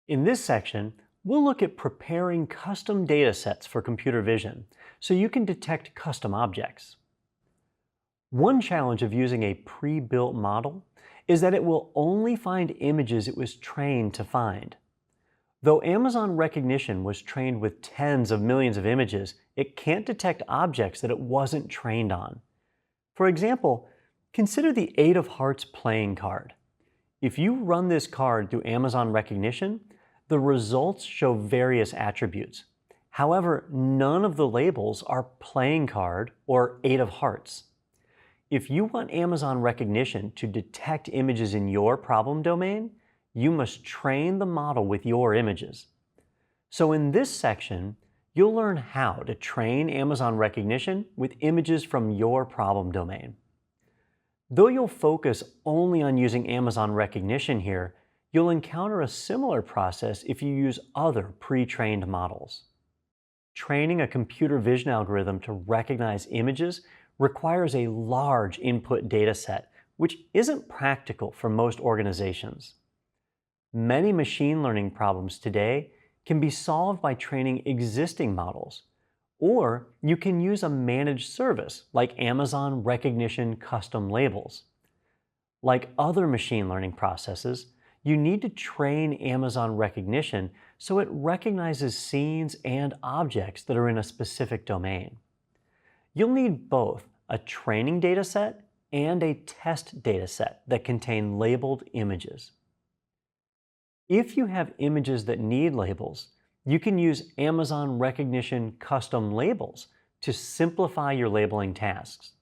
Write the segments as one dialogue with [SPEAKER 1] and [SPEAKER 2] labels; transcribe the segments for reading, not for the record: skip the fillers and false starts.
[SPEAKER 1] In this section, we'll look at preparing custom datasets for computer vision so you can detect custom objects. One challenge of using a pre-built model is that it will only find images it was trained to find. Though Amazon Recognition was trained with tens of millions of images, it can't detect objects that it wasn't trained on. For example, consider the 8 of Hearts playing card. If you run this card through Amazon Recognition, the results show various attributes. However, none of the labels are playing card or 8 of Hearts. If you want Amazon Recognition to detect images in your problem domain, you must train the model with your images. So in this section, you'll learn how to train Amazon Recognition with images from your problem domain. Though you'll focus only on using Amazon Recognition here, you'll encounter a similar process if you use other pre-trained models. Training a computer vision algorithm to recognize images requires a large input data set, which isn't practical for most organizations. Many machine learning problems today can be solved by training existing models, or you can use a managed service like Amazon Recognition Custom Labels. Like other machine learning processes, you need to train Amazon Recognition so it recognizes scenes and objects that are in a specific domain. You'll need both a training dataset and a test dataset that contain labeled images. If you have images that need labels, you can use Amazon Recognition Custom Labels to simplify your labeling tasks.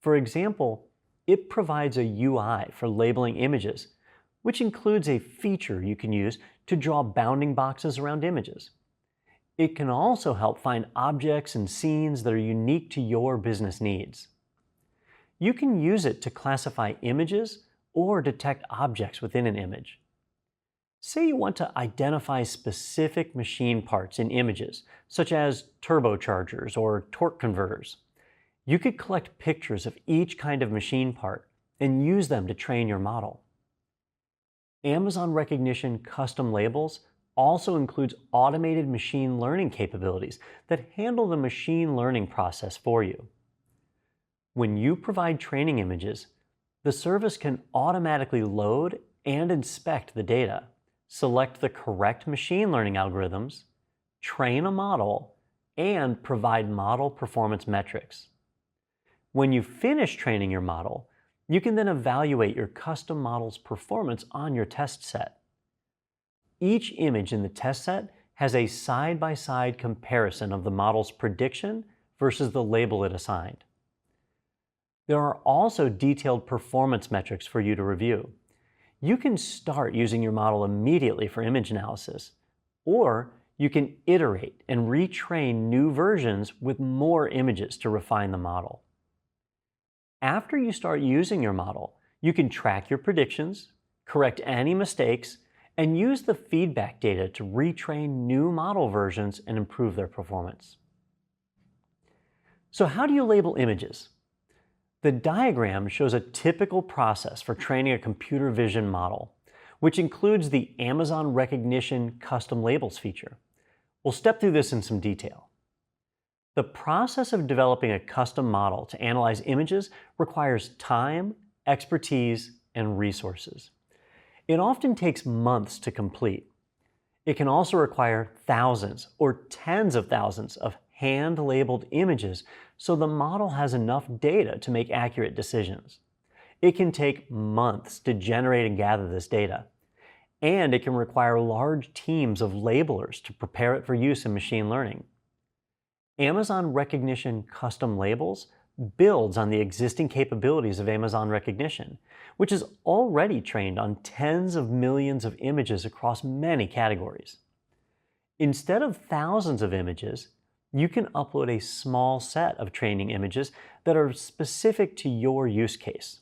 [SPEAKER 1] For example, it provides a UI for labeling images, which includes a feature you can use to draw bounding boxes around images. It can also help find objects and scenes that are unique to your business needs. You can use it to classify images or detect objects within an image. Say you want to identify specific machine parts in images, such as turbochargers or torque converters. You could collect pictures of each kind of machine part and use them to train your model. Amazon Recognition Custom Labels also includes automated machine learning capabilities that handle the machine learning process for you. When you provide training images, the service can automatically load and inspect the data, select the correct machine learning algorithms, train a model, and provide model performance metrics. When you finish training your model, you can then evaluate your custom model's performance on your test set. Each image in the test set has a side-by-side comparison of the model's prediction versus the label it assigned. There are also detailed performance metrics for you to review. You can start using your model immediately for image analysis, or you can iterate and retrain new versions with more images to refine the model. After you start using your model, you can track your predictions, correct any mistakes, and use the feedback data to retrain new model versions and improve their performance. So how do you label images? The diagram shows a typical process for training a computer vision model, which includes the Amazon Recognition Custom Labels feature. We'll step through this in some detail. The process of developing a custom model to analyze images requires time, expertise, and resources. It often takes months to complete. It can also require thousands or tens of thousands of hand-labeled images so the model has enough data to make accurate decisions. It can take months to generate and gather this data, and it can require large teams of labelers to prepare it for use in machine learning. Amazon Recognition Custom Labels builds on the existing capabilities of Amazon Recognition, which is already trained on tens of millions of images across many categories. Instead of thousands of images, you can upload a small set of training images that are specific to your use case.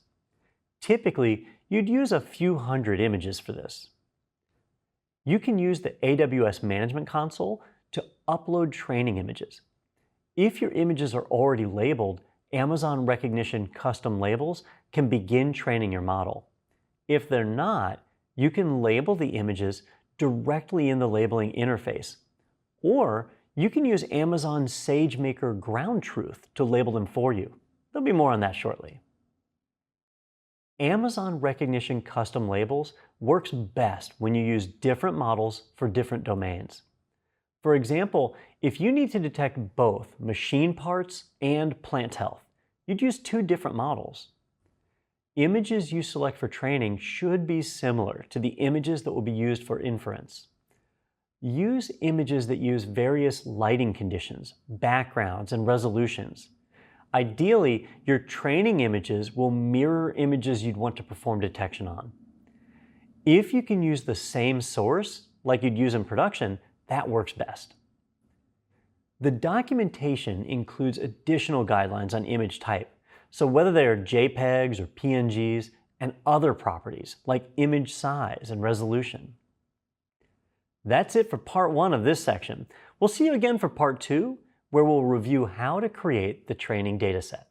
[SPEAKER 1] Typically, you'd use a few hundred images for this. You can use the AWS Management Console to upload training images. If your images are already labeled, Amazon Recognition Custom Labels can begin training your model. If they're not, you can label the images directly in the labeling interface. Or you can use Amazon SageMaker Ground Truth to label them for you. There'll be more on that shortly. Amazon Recognition Custom Labels works best when you use different models for different domains. For example, if you need to detect both machine parts and plant health, you'd use two different models. Images you select for training should be similar to the images that will be used for inference. Use images that use various lighting conditions, backgrounds, and resolutions. Ideally, your training images will mirror images you'd want to perform detection on. If you can use the same source, like you'd use in production, that works best. The documentation includes additional guidelines on image type, so whether they are JPEGs or PNGs, and other properties like image size and resolution. That's it for part 1 of this section. We'll see you again for part 2, where we'll review how to create the training dataset.